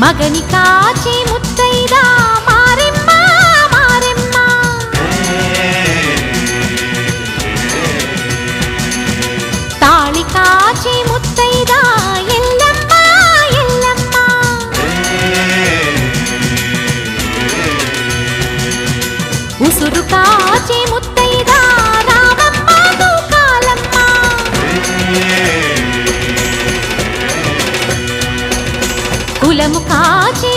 మగని కాచి ముత్తైదా మారెమ్మ మారెమ్మ తాళి కాచి ముత్తైదా ఎల్లమ్మ ఎల్లమ్మ ఉసురు కాచి ముత్తైదా రామమ్మ తూకాలమ్మ కులము కాచి